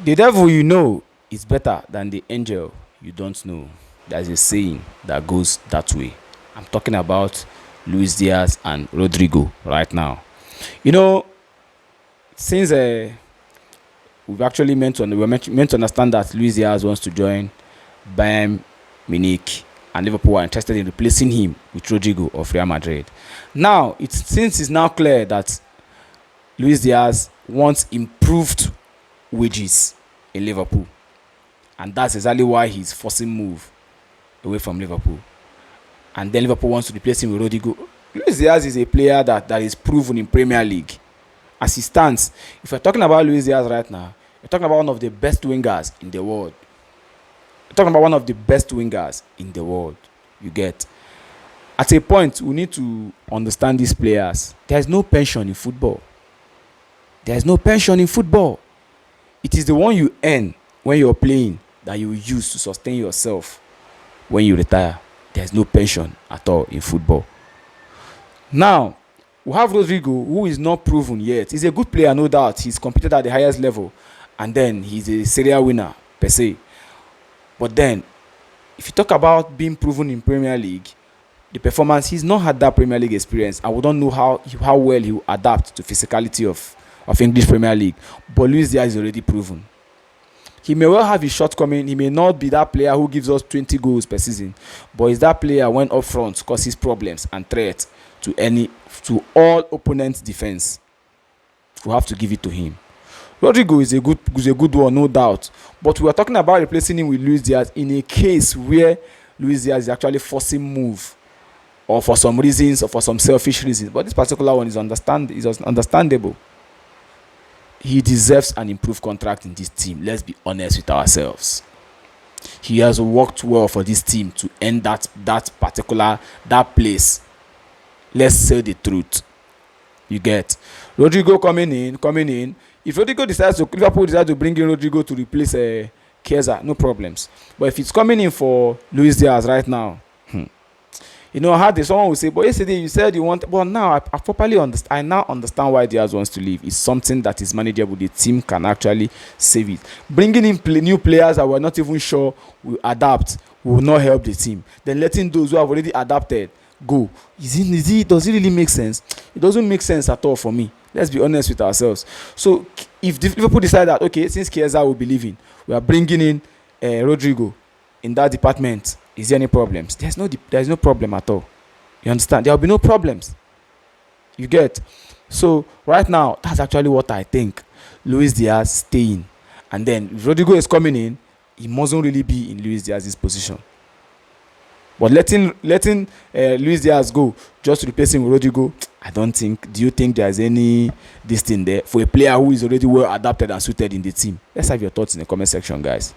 The devil you know is better than the angel you don't know. There's a saying that goes that way. I'm talking about Luis Diaz and Rodrigo right now. You know, since we've actually meant to understand that Luis Diaz wants to join Bayern Munich, and Liverpool are interested in replacing him with Rodrigo of Real Madrid. Now, it's now clear that Luis Diaz wants improved wages in Liverpool, and that's exactly why he's forcing move away from Liverpool. And then Liverpool wants to replace him with Rodrigo. Luis Diaz is a player that is proven in Premier League. As he stands, if you're talking about Luis Diaz right now, you're talking about one of the best wingers in the world. You're talking about one of the best wingers in the world. You get. At a point, we need to understand these players. There is no pension in football. There is no pension in football. It is the one you earn when you're playing that you use to sustain yourself when you retire. There is no pension at all in football. Now, we have Rodrigo, who is not proven yet. He's a good player, no doubt. He's competed at the highest level. And then he's a serial winner, per se. But then, if you talk about being proven in Premier League, the performance, he's not had that Premier League experience. And we don't know how well he will adapt to physicality of English Premier League. But Luis Diaz is already proven. He may well have his shortcoming. He may not be that player who gives us 20 goals per season. But he's that player when up front causes problems and threats to all opponents' defense. We have to give it to him. Rodrigo is a good one, no doubt. But we are talking about replacing him with Luis Diaz in a case where Luis Diaz is actually forcing move, or for some reasons, or for some selfish reasons. But this particular one is understandable. He deserves an improved contract in this team. Let's be honest with ourselves. He has worked well for this team to end that place. Let's say the truth. You get. Rodrigo coming in. If Liverpool decides to bring in Rodrigo to replace Chiesa, no problems. But if it's coming in for Luis Diaz right now, I had someone will say, but yesterday you said you want. But now I properly understand. I now understand why Diaz wants to leave. It's something that is manageable. The team can actually save it. Bringing in new players that we're not even sure will adapt will not help the team. Then letting those who have already adapted go. Does it really make sense? It doesn't make sense at all for me. Let's be honest with ourselves. So if Liverpool decide that, okay, since Chiesa will be leaving, we are bringing in Rodrigo in that department, is there any problems? There is no problem at all. You understand? There will be no problems. You get? So right now, that's actually what I think. Luis Diaz staying, and then if Rodrigo is coming in, he mustn't really be in Luis Diaz's position. But letting Luis Diaz go just to replace him with Rodrigo, I don't think. Do you think there is any this thing there for a player who is already well adapted and suited in the team? Let's have your thoughts in the comment section, guys.